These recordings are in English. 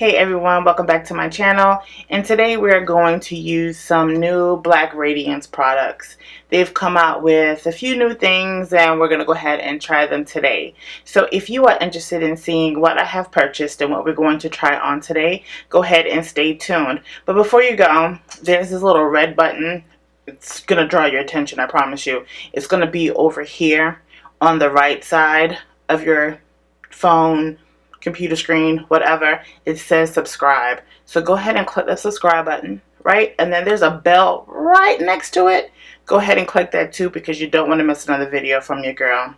Hey everyone, welcome back to my channel, and today we are going to use some new Black Radiance products. They've come out with a few new things and we're going to go ahead and try them today. So if you are interested in seeing what I have purchased and what we're going to try on today, go ahead and stay tuned. But before you go, there's this little red button. It's going to draw your attention, I promise you. It's going to be over here on the right side of your phone, computer screen, whatever. It says subscribe. So go ahead and click the subscribe button, right? And then there's a bell right next to it. Go ahead and click that too, because you don't want to miss another video from your girl.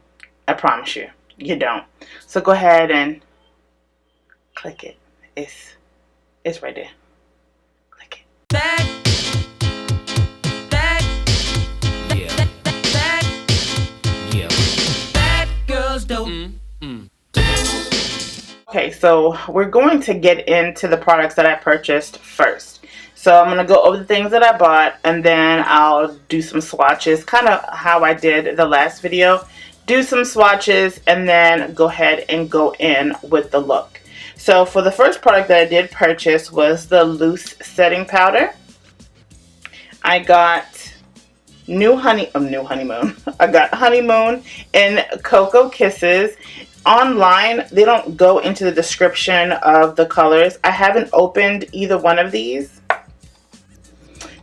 I promise you, you don't. So go ahead and click it. It's right there. Click it. Okay, so we're going to get into the products that I purchased first. So I'm going to go over the things that I bought, and then I'll do some swatches, kind of how I did the last video. Do some swatches, and then go ahead and go in with the look. So for the first product that I did purchase was the loose setting powder. I got Honeymoon. I got Honeymoon and Cocoa Kisses. Online, they don't go into the description of the colors. I haven't opened either one of these.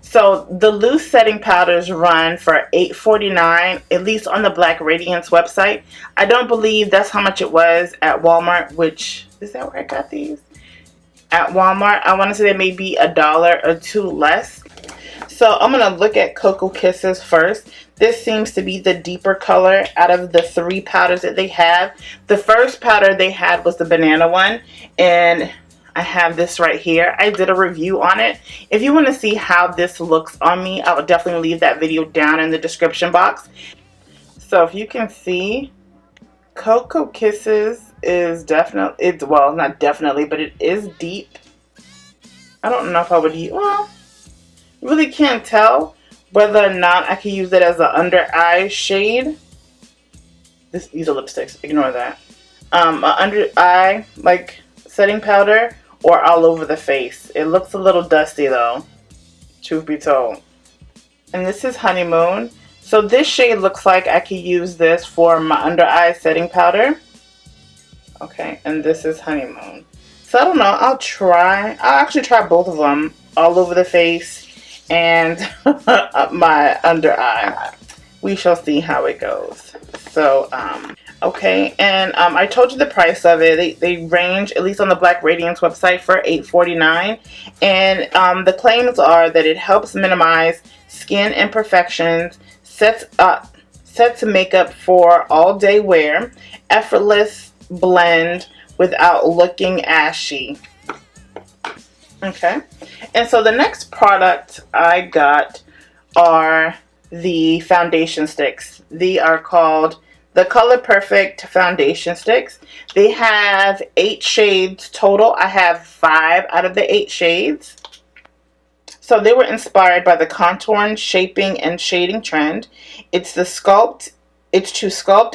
So the loose setting powders run for $8.49, at least on the Black Radiance website. I don't believe that's how much it was at Walmart, which, is that where I got these? At Walmart, I want to say there may be $1 or $2 less. So I'm going to look at Cocoa Kisses first. This seems to be the deeper color out of the three powders that they have. The first powder they had was the banana one, and I have this right here. I did a review on it. If you want to see how this looks on me, I will definitely leave that video down in the description box. So if you can see, Cocoa Kisses is definitely, well, not definitely, but it is deep. I don't know if I would use, well, really can't tell whether or not I can use it as an under eye shade. These are lipsticks, ignore that. An under eye like setting powder, or all over the face. It looks a little dusty though, truth be told. And this is Honeymoon. So this shade looks like I could use this for my under eye setting powder. Okay, and this is Honeymoon. So I don't know, I'll actually try both of them, all over the face and my under eye. We shall see how it goes. So okay, and I told you the price of it. They range, at least on the Black Radiance website, for $8.49, and the claims are that it helps minimize skin imperfections, sets makeup for all day wear, effortless blend without looking ashy. Okay, and so the next product I got are the foundation sticks. They are called the Color Perfect foundation sticks. They have 8 shades total. I have 5 out of the 8 shades. So they were inspired by the contouring, shaping, and shading trend. It's to sculpt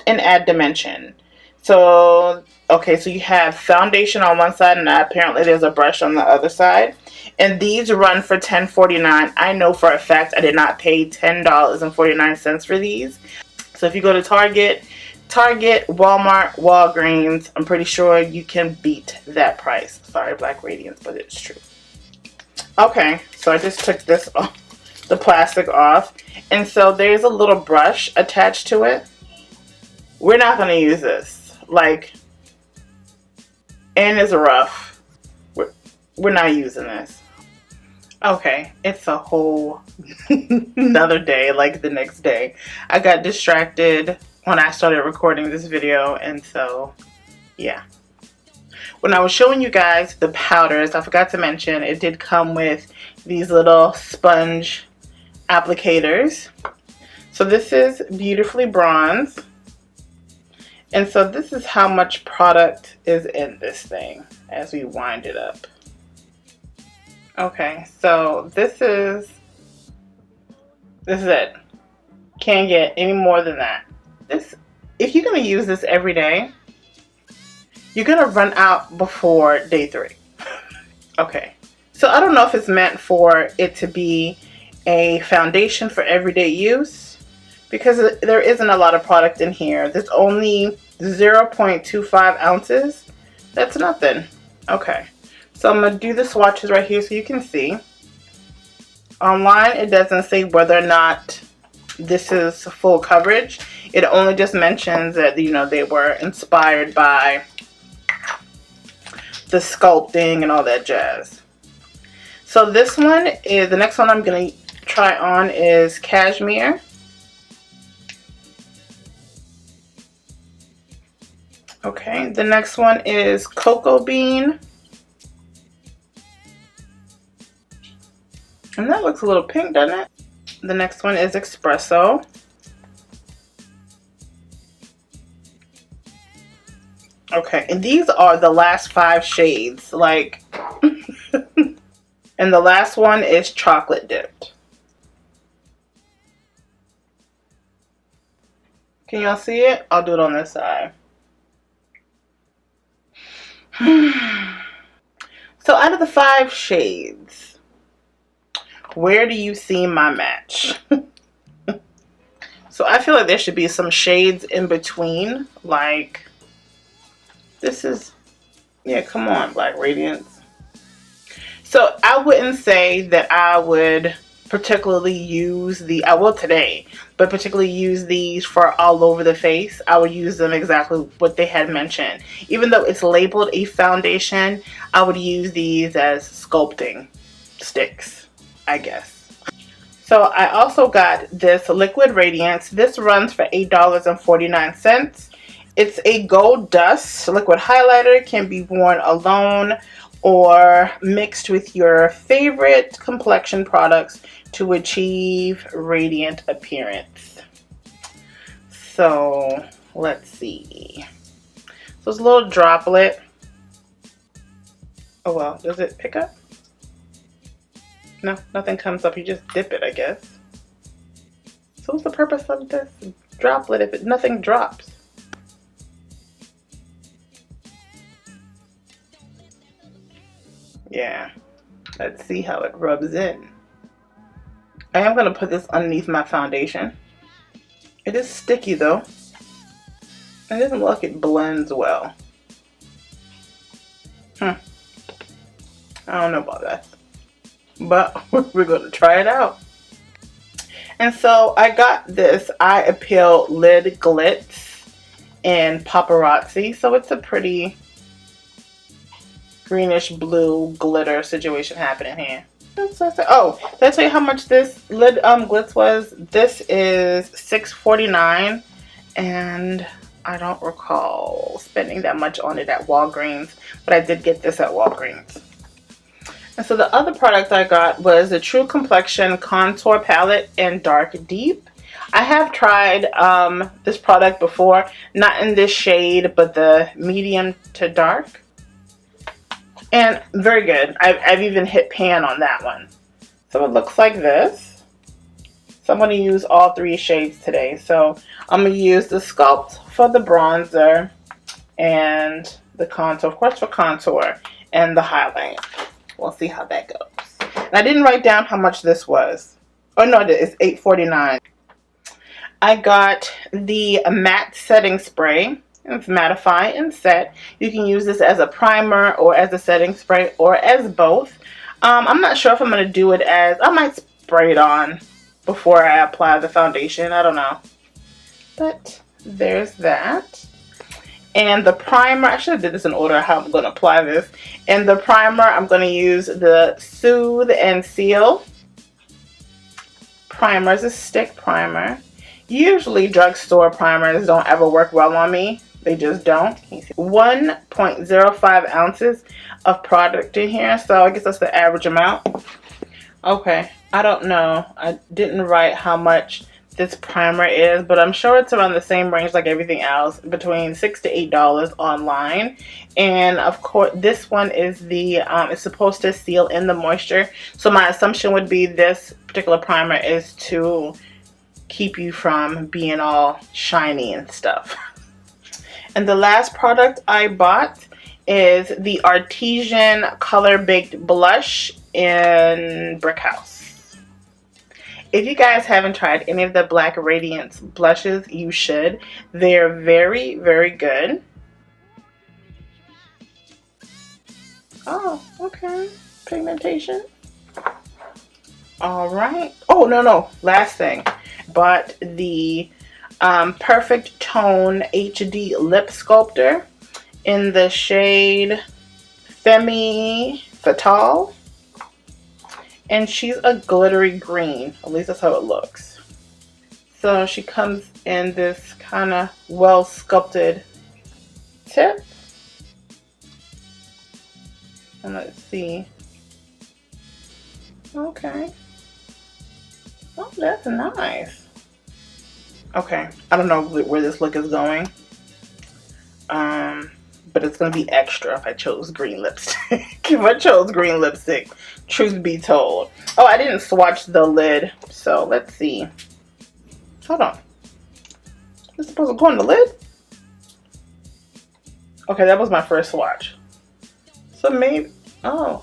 and add dimension. So okay, so you have foundation on one side, and apparently there's a brush on the other side. And these run for $10.49. I know for a fact I did not pay $10.49 for these. So if you go to Target, Walmart, Walgreens, I'm pretty sure you can beat that price. Sorry, Black Radiance, but it's true. Okay, so I just took this off, the plastic off. And so there's a little brush attached to it. We're not going to use this. Like, and it's rough. We're not using this. Okay, it's a whole another day, like the next day. I got distracted when I started recording this video, and so yeah. When I was showing you guys the powders, I forgot to mention it did come with these little sponge applicators. So this is Beautifully Bronze. And so this is how much product is in this thing as we wind it up. Okay, so this is it. Can't get any more than that. If you're going to use this every day, you're going to run out before day 3. Okay, so I don't know if it's meant for it to be a foundation for everyday use, because there isn't a lot of product in here. There's only 0.25 ounces. That's nothing. Okay, so I'm going to do the swatches right here so you can see. Online, it doesn't say whether or not this is full coverage. It only just mentions that, you know, they were inspired by the sculpting and all that jazz. So this one is, the next one I'm going to try on is Cashmere. Okay, the next one is Cocoa Bean. And that looks a little pink, doesn't it? The next one is Expresso. Okay, and these are the last 5 shades, like, and the last one is Chocolate Dipped. Can y'all see it? I'll do it on this side. So out of the 5 shades, where do you see my match? So I feel like there should be some shades in between, like, this is, yeah, come on, Black Radiance. So I wouldn't say that I would particularly use the, I will today, but particularly use these for all over the face. I would use them exactly what they had mentioned. Even though it's labeled a foundation, I would use these as sculpting sticks, I guess. So I also got this Liquid Radiance. This runs for $8.49. It's a gold dust liquid highlighter. Can be worn alone or mixed with your favorite complexion products to achieve radiant appearance. So let's see. So it's a little droplet. Oh well, does it pick up? No, nothing comes up. You just dip it, I guess. So what's the purpose of this droplet if nothing drops? Yeah, let's see how it rubs in. I am going to put this underneath my foundation. It is sticky though. It doesn't look like it blends well. I don't know about that. But we're going to try it out. And so I got this Eye Appeal Lid Glitz in Paparazzi. So it's a pretty greenish blue glitter situation happening here. Oh, did I tell you how much this lid glitz was? This is $6.49, and I don't recall spending that much on it at Walgreens, but I did get this at Walgreens. And so the other product I got was the True Complexion Contour Palette in Dark Deep. I have tried this product before, not in this shade, but the medium to dark. And very good. I've even hit pan on that one. So it looks like this. So I'm going to use all 3 shades today. So I'm going to use the Sculpt for the bronzer and the contour, of course, for contour, and the highlight. We'll see how that goes. And I didn't write down how much this was. Oh no, it's $8.49. I got the matte setting spray. It's mattify and set. You can use this as a primer or as a setting spray or as both. I'm not sure if I'm going to do it as, I might spray it on before I apply the foundation. I don't know. But there's that. And the primer, I should have did this in order how I'm going to apply this. And the primer, I'm going to use the Soothe and Seal primer. It's a stick primer. Usually drugstore primers don't ever work well on me. They just don't. 1.05 ounces of product in here, so I guess that's the average amount. Okay, I don't know. I didn't write how much this primer is, but I'm sure it's around the same range like everything else, between $6 to $8 online. And of course, this one is the it's supposed to seal in the moisture. So my assumption would be this particular primer is to keep you from being all shiny and stuff. And the last product I bought is the Artisan Color Baked Blush in Brick House. If you guys haven't tried any of the Black Radiance blushes, you should. They're very, very good. Oh, okay. Pigmentation. Alright. Oh, no. Last thing. Bought the Perfect Tone HD Lip Sculptor in the shade Femme Fatale. And she's a glittery green. At least that's how it looks. So she comes in this kind of well sculpted tip. And let's see. Okay. Oh, that's nice. Okay. I don't know where this look is going. But it's going to be extra if I chose green lipstick. If I chose green lipstick, truth be told. Oh, I didn't swatch the lid. So, let's see. Hold on. It's supposed to go on the lid? Okay, that was my first swatch. So, maybe... Oh.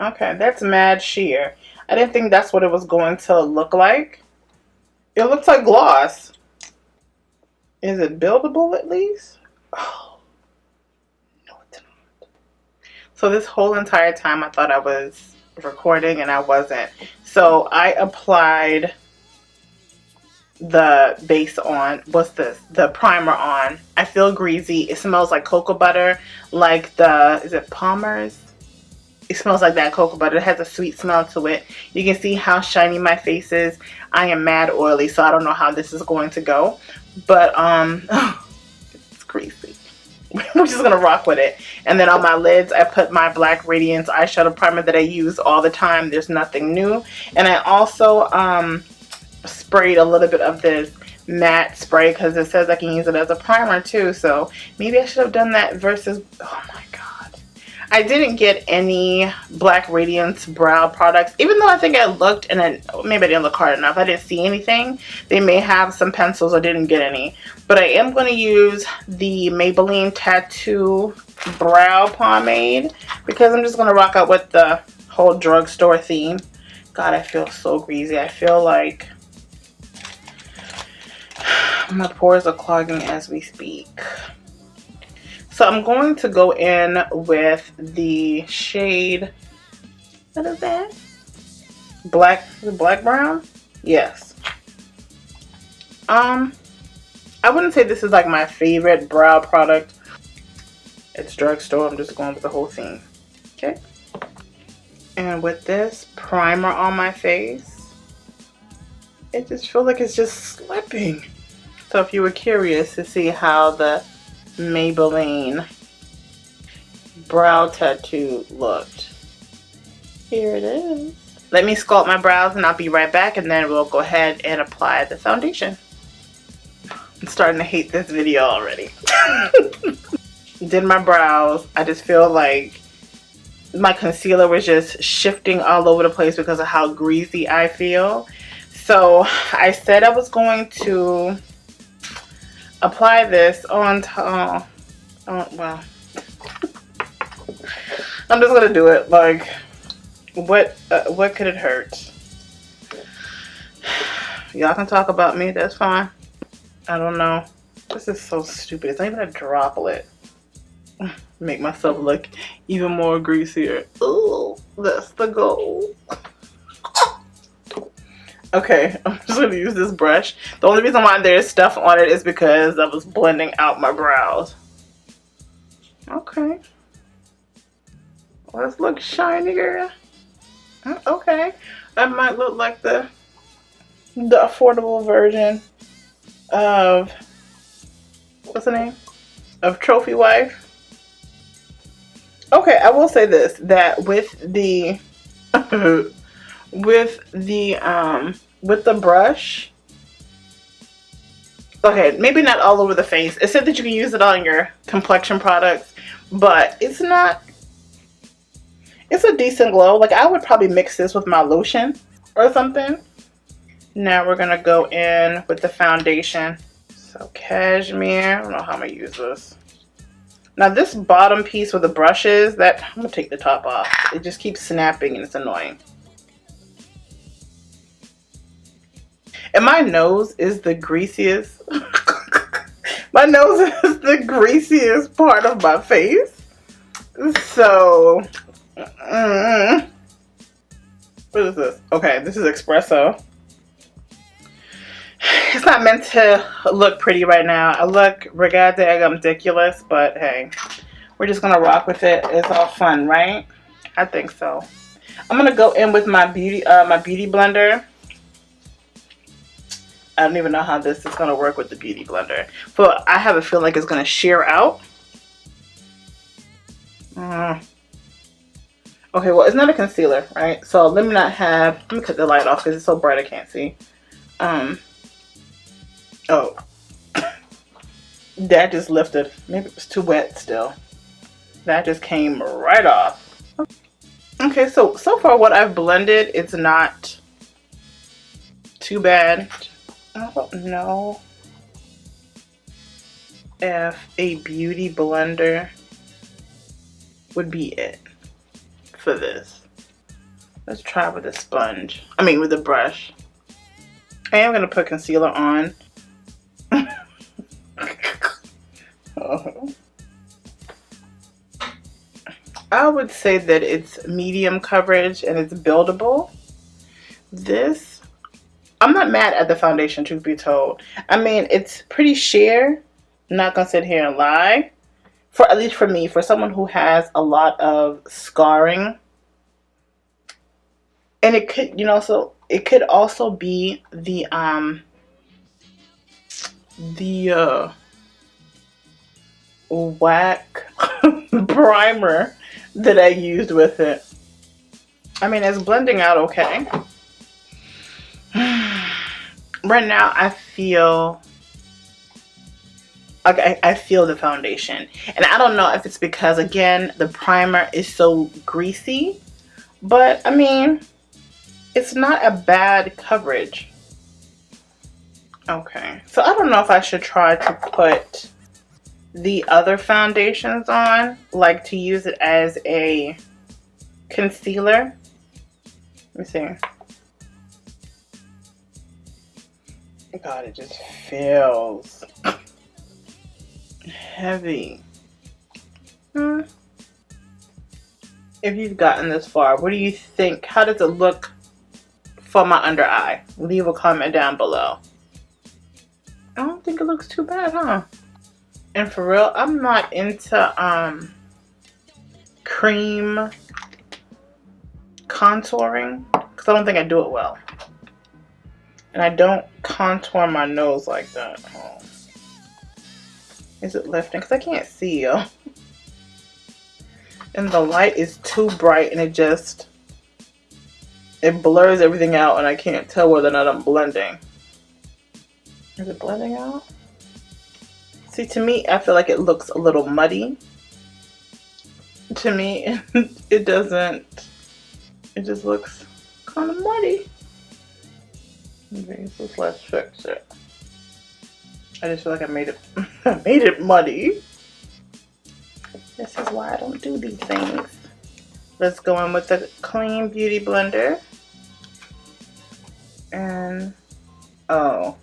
Okay, that's mad sheer. I didn't think that's what it was going to look like. It looks like gloss. Is it buildable at least? Oh, no it's not. So this whole entire time I thought I was recording and I wasn't. So I applied the base on. What's this? The primer on. I feel greasy. It smells like cocoa butter. Like the, is it Palmer's? It smells like that cocoa butter. It has a sweet smell to it. You can see how shiny my face is. I am mad oily, so I don't know how this is going to go. But, it's greasy. We're just going to rock with it. And then on my lids, I put my Black Radiance eyeshadow primer that I use all the time. There's nothing new. And I also sprayed a little bit of this matte spray because it says I can use it as a primer too. So maybe I should have done that versus, oh my god. I didn't get any Black Radiance brow products, even though I think I looked and then maybe I didn't look hard enough. I didn't see anything. They may have some pencils. I didn't get any. But I am going to use the Maybelline Tattoo Brow Pomade because I'm just going to rock out with the whole drugstore theme. God, I feel so greasy. I feel like my pores are clogging as we speak. So I'm going to go in with the shade, what is that? Black brown? Yes. I wouldn't say this is like my favorite brow product. It's drugstore. I'm just going with the whole theme. Okay. And with this primer on my face, it just feels like it's just slipping. So if you were curious to see how the Maybelline brow tattoo looked, here it is. Let me sculpt my brows and I'll be right back, and then we'll go ahead and apply the foundation. I'm starting to hate this video already. Did my brows. I just feel like my concealer was just shifting all over the place because of how greasy I feel. So I said I was going to apply this on top. Well, I'm just gonna do it. Like, what could it hurt? Y'all can talk about me. That's fine. I don't know. This is so stupid. It's not even a droplet. Make myself look even more greasier. Ooh, that's the goal. Okay, I'm just going to use this brush. The only reason why there's stuff on it is because I was blending out my brows. Okay. Let's look shinier. Okay. That might look like the affordable version of, what's the name? Of Trophy Wife. Okay, I will say this, that with the with the brush, okay, maybe not all over the face. It said that you can use it on your complexion products, but it's not, it's a decent glow. Like, I would probably mix this with my lotion or something. Now we're gonna go in with the foundation. So cashmere. I don't know how I'm gonna use this. Now this bottom piece with the brushes, that I'm gonna take the top off. It just keeps snapping and it's annoying. And my nose is the greasiest. My nose is the greasiest part of my face. So, what is this? Okay, this is Expresso. It's not meant to look pretty right now. I look ridiculous, but hey, we're just gonna rock with it. It's all fun, right? I think so. I'm gonna go in with my beauty blender. I don't even know how this is going to work with the beauty blender. But I have a feeling like it's going to shear out. Okay, well, it's not a concealer, right? So let me cut the light off because it's so bright I can't see. Oh. That just lifted. Maybe it was too wet still. That just came right off. Okay, so far what I've blended, it's not too bad. I don't know if a beauty blender would be it for this. Let's try with a sponge. I mean with a brush. I am going to put concealer on. I would say that it's medium coverage and it's buildable. This, I'm not mad at the foundation, truth be told. I mean, it's pretty sheer. I'm not gonna sit here and lie. At least for me, for someone who has a lot of scarring. And it could, so it could also be the whack primer that I used with it. I mean, it's blending out okay. Right now I feel like I feel the foundation, and I don't know if it's because again the primer is so greasy, but I mean it's not a bad coverage. Okay, so I don't know if I should try to put the other foundations on, like to use it as a concealer. Let me see. God, it just feels heavy. If you've gotten this far, what do you think? How does it look for my under eye? Leave a comment down below. I don't think it looks too bad, huh? And for real, I'm not into cream contouring because I don't think I do it well. And I don't contour my nose like that. Oh. Is it lifting? Because I can't see, yo. And the light is too bright and it blurs everything out and I can't tell whether or not I'm blending. Is it blending out? See, to me, I feel like it looks a little muddy. To me, it doesn't. It just looks kind of muddy. Okay, so let's fix it. I just feel like I made it made it muddy. This is why I don't do these things. Let's go in with the clean beauty blender. And oh.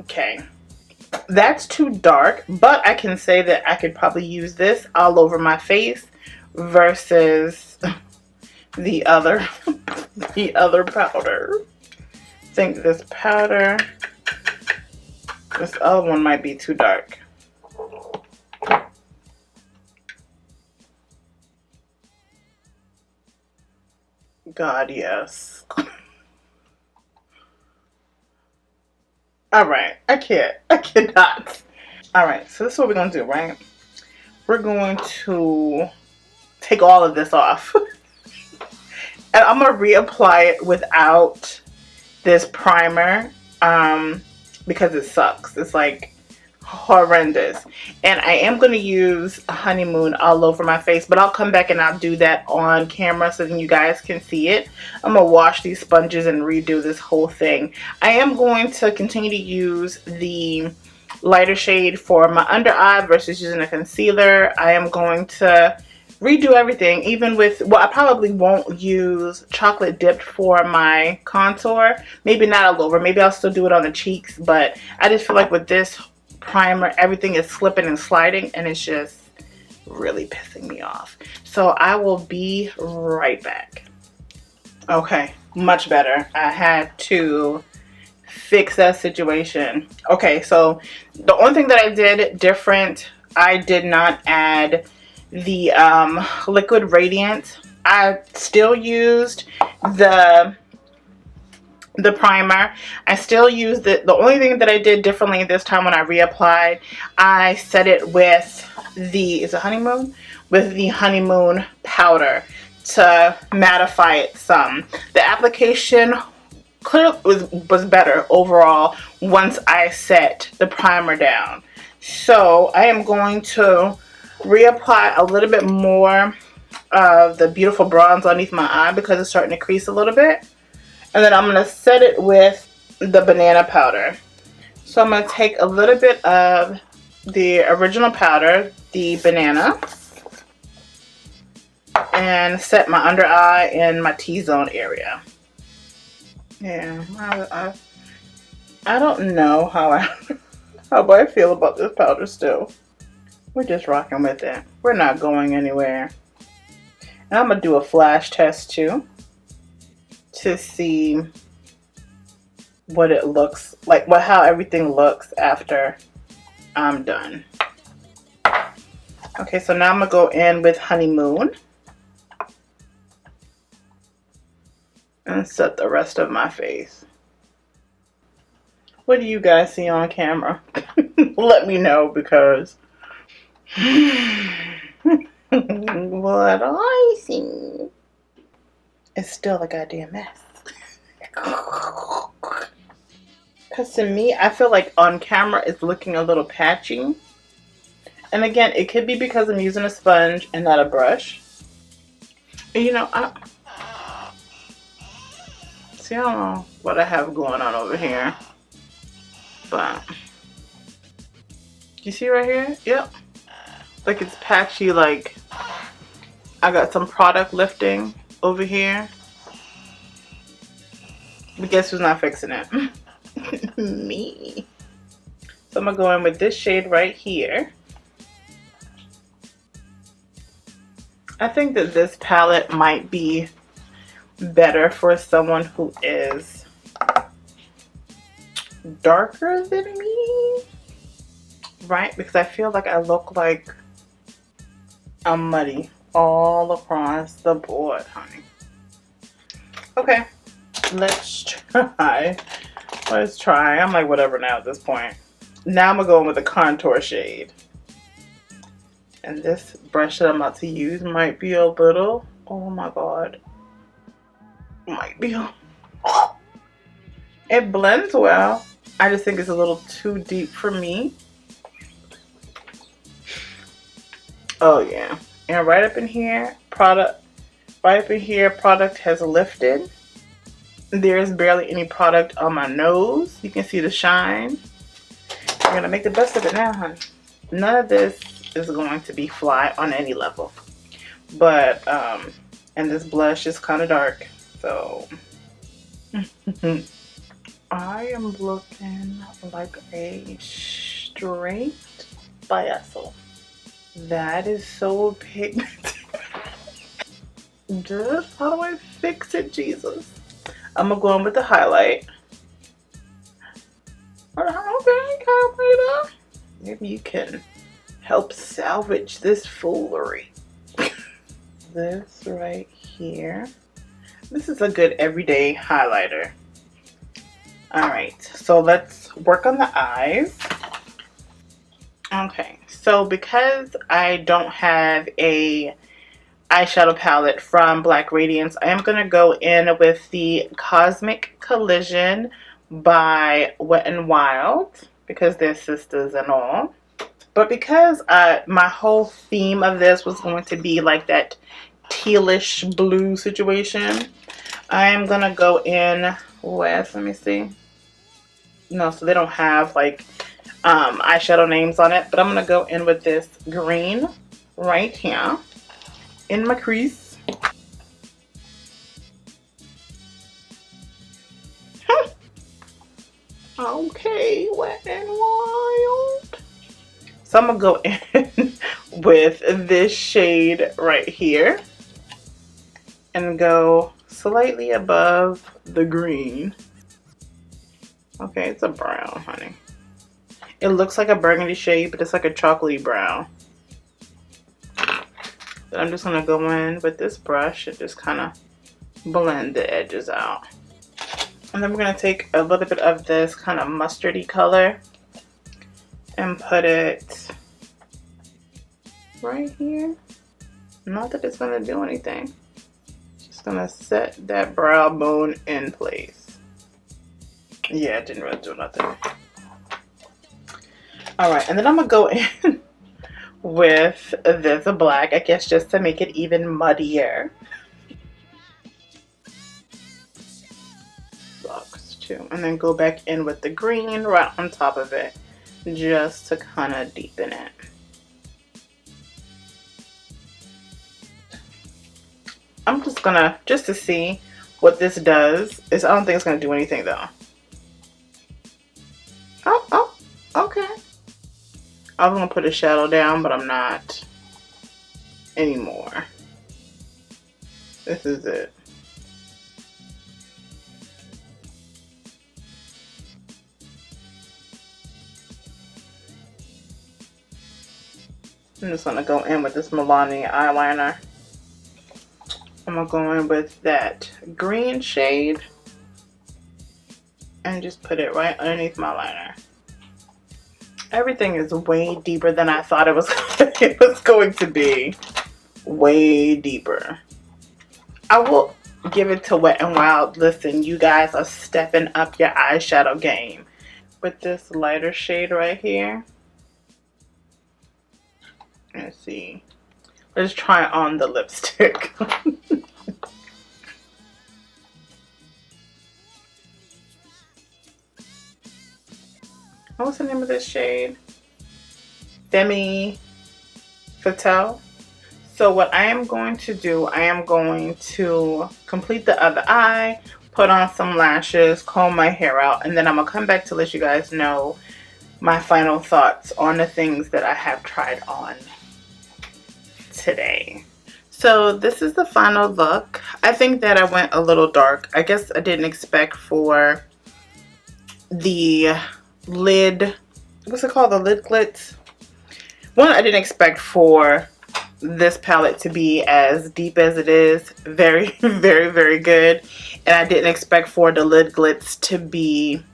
Okay. That's too dark, but I can say that I could probably use this all over my face versus the other powder. I think this powder, this other one might be too dark. God, yes. Alright, I cannot. Alright, so this is what we're going to do, right? We're going to take all of this off. And I'm going to reapply it without this primer because it sucks. It's like horrendous. And I am going to use Honeymoon all over my face, but I'll come back and I'll do that on camera so then you guys can see it. I'm going to wash these sponges and redo this whole thing. I am going to continue to use the lighter shade for my under eye versus using a concealer. I am going to redo everything, even with, well, I probably won't use chocolate dipped for my contour. Maybe not all over. Maybe I'll still do it on the cheeks, but I just feel like with this primer, everything is slipping and sliding, and it's just really pissing me off. So I will be right back. Okay, much better. I had to fix that situation. Okay, so the only thing that I did different, I did not add the liquid Radiance. I still used the primer. I still used it. The only thing that I did differently this time when I reapplied, I set it with the, is it Honeymoon? With the Honeymoon powder to mattify it some. The application clearly was better overall once I set the primer down. So I am going to reapply a little bit more of the beautiful bronze underneath my eye because it's starting to crease a little bit. And then I'm going to set it with the banana powder. So I'm going to take a little bit of the original powder, the banana, and set my under eye and my T-zone area. Yeah, I don't know how I feel about this powder still. We're just rocking with it. We're not going anywhere. And I'm going to do a flash test too to see what it looks like, how everything looks after I'm done. Okay, so now I'm going to go in with Honeymoon and set the rest of my face. What do you guys see on camera? Let me know because what I see is still a goddamn mess. Because to me, I feel like on camera it's looking a little patchy. And again, it could be because I'm using a sponge and not a brush. And you know, I don't know what I have going on over here. But you see right here? Yep. Like it's patchy, like I got some product lifting over here. But guess who's not fixing it? Me. So I'm going to go in with this shade right here. I think that this palette might be better for someone who is darker than me. Right? Because I feel like I look like I'm muddy all across the board, honey. Okay, let's try. Let's try. I'm like whatever now at this point. Now I'm going to go in with a contour shade. And this brush that I'm about to use might be a little, oh my god. Might be, it blends well. I just think it's a little too deep for me. Oh yeah, and right up in here, product has lifted. There's barely any product on my nose. You can see the shine. I'm gonna make the best of it now, honey. None of this is going to be fly on any level. But, and this blush is kind of dark, so I am looking like a straight biassel. That is so pigmented. Just how do I fix it, Jesus? I'm gonna go in with the highlight. Okay, Carlita. Maybe you can help salvage this foolery. This right here. This is a good everyday highlighter. Alright, so let's work on the eyes. Okay, so because I don't have a eyeshadow palette from Black Radiance, I am going to go in with the Cosmic Collision by Wet n Wild, because they're sisters and all. But because my whole theme of this was going to be like that tealish blue situation, I am going to go in with, let me see. No, so they don't have like eyeshadow names on it, but I'm going to go in with this green right here in my crease. Okay, Wet and Wild. So I'm going to go in with this shade right here and go slightly above the green. Okay, it's a brown, honey. It looks like a burgundy shade, but it's like a chocolatey brown. Then I'm just going to go in with this brush and just kind of blend the edges out. And then we're going to take a little bit of this kind of mustardy color and put it right here. Not that it's going to do anything. Just going to set that brow bone in place. Yeah, it didn't really do nothing. Alright, and then I'm going to go in with this black, I guess just to make it even muddier. And then go back in with the green right on top of it just to kind of deepen it. I'm just gonna, just to see what this does, I don't think it's gonna do anything though. Oh, okay. I was gonna put a shadow down, but I'm not anymore. This is it. I'm just going to go in with this Maybelline eyeliner. I'm going to go in with that green shade and just put it right underneath my liner. Everything is way deeper than I thought it was going to be. Way deeper. I will give it to Wet n Wild. Listen, you guys are stepping up your eyeshadow game. With this lighter shade right here. Let's see. Let's try on the lipstick. What's the name of this shade? Femme Fatale. So what I am going to do, I am going to complete the other eye, put on some lashes, comb my hair out, and then I'm going to come back to let you guys know my final thoughts on the things that I have tried on today. So this is the final look. I think that I went a little dark. I guess I didn't expect for the lid, what's it called, the lid glitz. One, I didn't expect for this palette to be as deep as it is. Very, very, very good. And I didn't expect for the lid glitz to be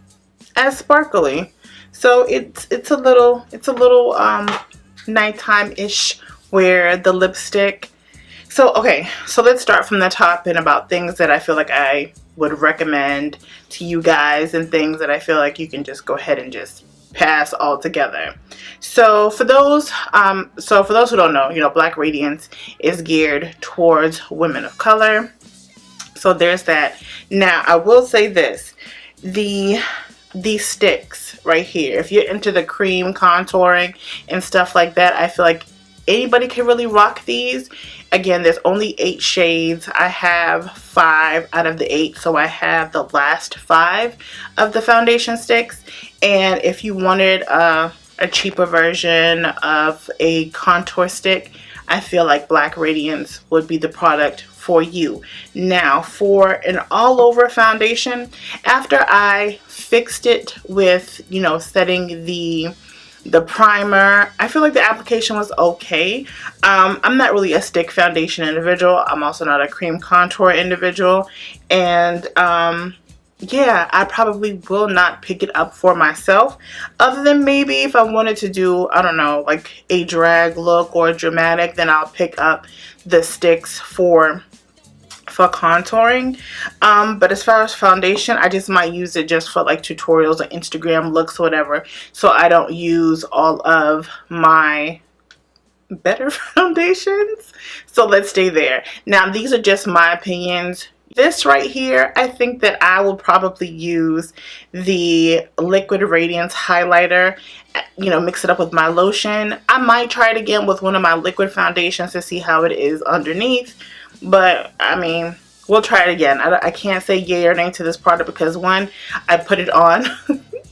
as sparkly. So it's a little nighttime-ish where the lipstick. So okay, so let's start from the top and about things that I feel like I would recommend to you guys and things that I feel like you can just go ahead and just pass altogether. So for those who don't know, you know, Black Radiance is geared towards women of color. So there's that. Now I will say this, these sticks right here, if you're into the cream contouring and stuff like that, I feel like anybody can really rock these. Again, there's only 8 shades. I have 5 out of the 8, so I have the last 5 of the foundation sticks. And if you wanted a cheaper version of a contour stick, I feel like Black Radiance would be the product for you. Now, for an all-over foundation, after I fixed it with, you know, setting the primer, I feel like the application was okay. I'm not really a stick foundation individual. I'm also not a cream contour individual. And yeah, I probably will not pick it up for myself. Other than maybe if I wanted to do, I don't know, like a drag look or dramatic, then I'll pick up the sticks for for contouring. But as far as foundation, I just might use it just for like tutorials or Instagram looks or whatever, so I don't use all of my better foundations. So let's stay there. Now these are just my opinions. This right here, I think that I will probably use the Liquid Radiance highlighter, you know, mix it up with my lotion. I might try it again with one of my liquid foundations to see how it is underneath, but I mean, we'll try it again. I can't say yay or nay to this product because one, I put it on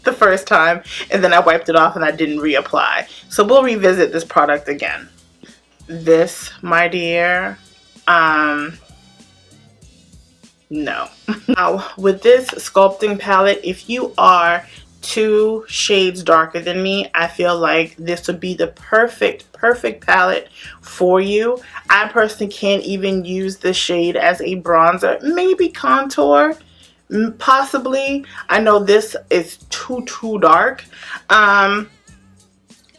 the first time and then I wiped it off and I didn't reapply. So we'll revisit this product again. This, my dear, no. Now with this sculpting palette, if you are 2 shades darker than me, I feel like this would be the perfect palette for you. I personally can't even use this shade as a bronzer, maybe contour, possibly. I know this is too dark.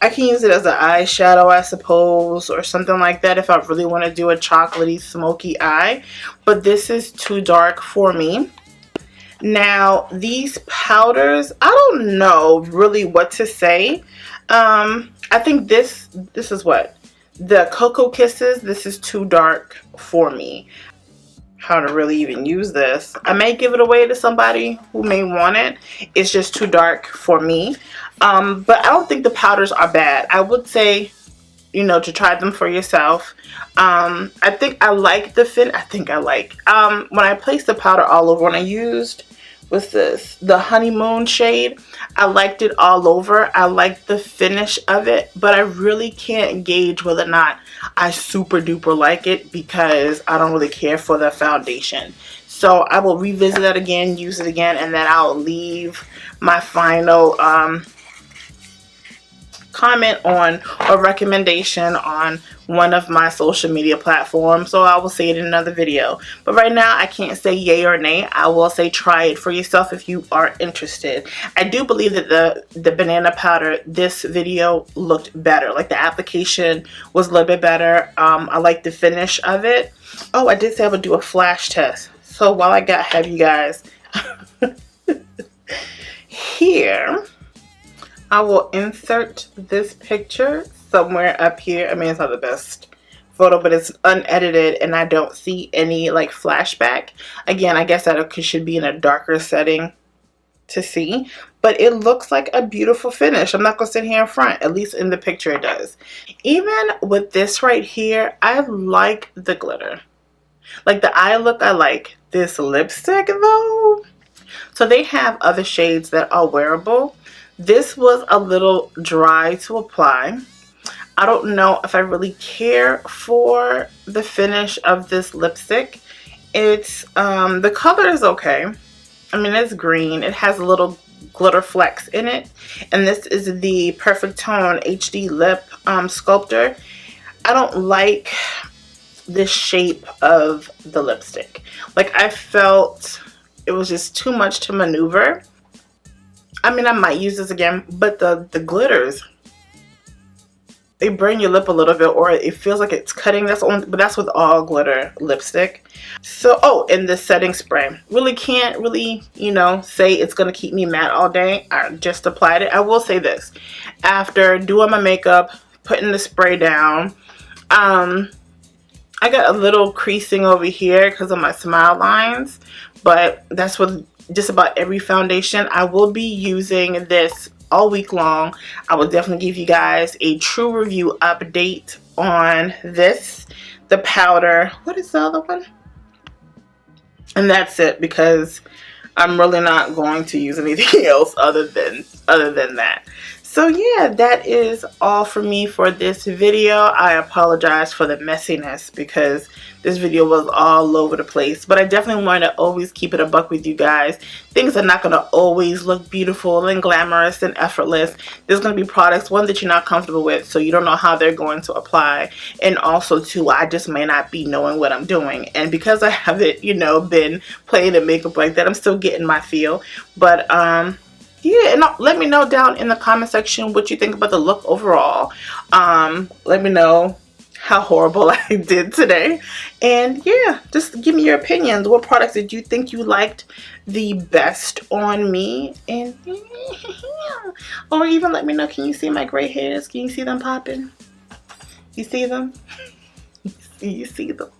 I can use it as an eyeshadow, I suppose, or something like that if I really want to do a chocolatey, smoky eye. But this is too dark for me. Now, these powders, I don't know really what to say. I think this is what? The Cocoa Kisses, this is too dark for me. How to really even use this. I may give it away to somebody who may want it. It's just too dark for me. But I don't think the powders are bad. I would say, you know, to try them for yourself. I think I like the fin. I think I like. When I placed the powder all over, when I used, what's this? The Honeymoon shade. I liked it all over. I liked the finish of it, but I really can't gauge whether or not I super duper like it because I don't really care for the foundation. So I will revisit that again, use it again, and then I'll leave my final comment on or recommendation on one of my social media platforms, so I will say it in another video. But right now I can't say yay or nay. I will say try it for yourself if you are interested. I do believe that the banana powder, this video looked better. Like the application was a little bit better. I like the finish of it. Oh, I did say I would do a flash test. So while I have you guys here, I will insert this picture somewhere up here. I mean, it's not the best photo, but it's unedited and I don't see any like flashback. Again, I guess that should be in a darker setting to see, but it looks like a beautiful finish. I'm not gonna sit here in front, at least in the picture it does. Even with this right here, I like the glitter. Like the eye look, I like. This lipstick though, so they have other shades that are wearable. This was a little dry to apply. I don't know if I really care for the finish of this lipstick. It's the color is okay. I mean, it's green. It has a little glitter flecks in it, and this is the Perfect Tone HD Lip Sculptor. I don't like the shape of the lipstick. Like, I felt it was just too much to maneuver. I mean, I might use this again, but the glitters, they burn your lip a little bit, or it feels like it's cutting. But that's with all glitter lipstick. So, oh, and the setting spray. Really can't you know, say it's gonna keep me matte all day. I just applied it. I will say this: after doing my makeup, putting the spray down, I got a little creasing over here because of my smile lines, but that's with just about every foundation. I will be using this all week long. I will definitely give you guys a true review update on this, the powder. What is the other one? And that's it, because I'm really not going to use anything else other than that. So yeah, that is all for me for this video. I apologize for the messiness because this video was all over the place, but I definitely want to always keep it a buck with you guys. Things are not going to always look beautiful and glamorous and effortless. There's going to be products, one, that you're not comfortable with, so you don't know how they're going to apply, and also two, I just may not be knowing what I'm doing. And because I haven't, you know, been playing in makeup like that, I'm still getting my feel. But yeah, and let me know down in the comment section what you think about the look overall. Let me know how horrible I did today. And yeah, just give me your opinions. What products did you think you liked the best on me? And or even let me know, can you see my gray hairs? Can you see them popping? You see them? You see them?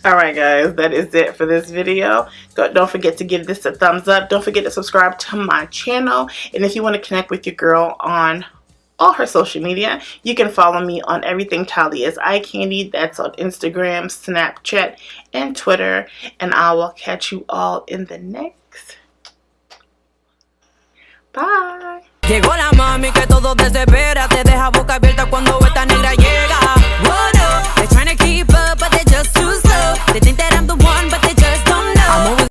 Alright guys, that is it for this video. Don't forget to give this a thumbs up. Don't forget to subscribe to my channel. And if you want to connect with your girl on all her social media, you can follow me on everything Thaliaseyecandy. That's on Instagram, Snapchat, and Twitter. And I will catch you all in the next. Bye. Llegó la mami que todo desespera, te deja boca abierta cuando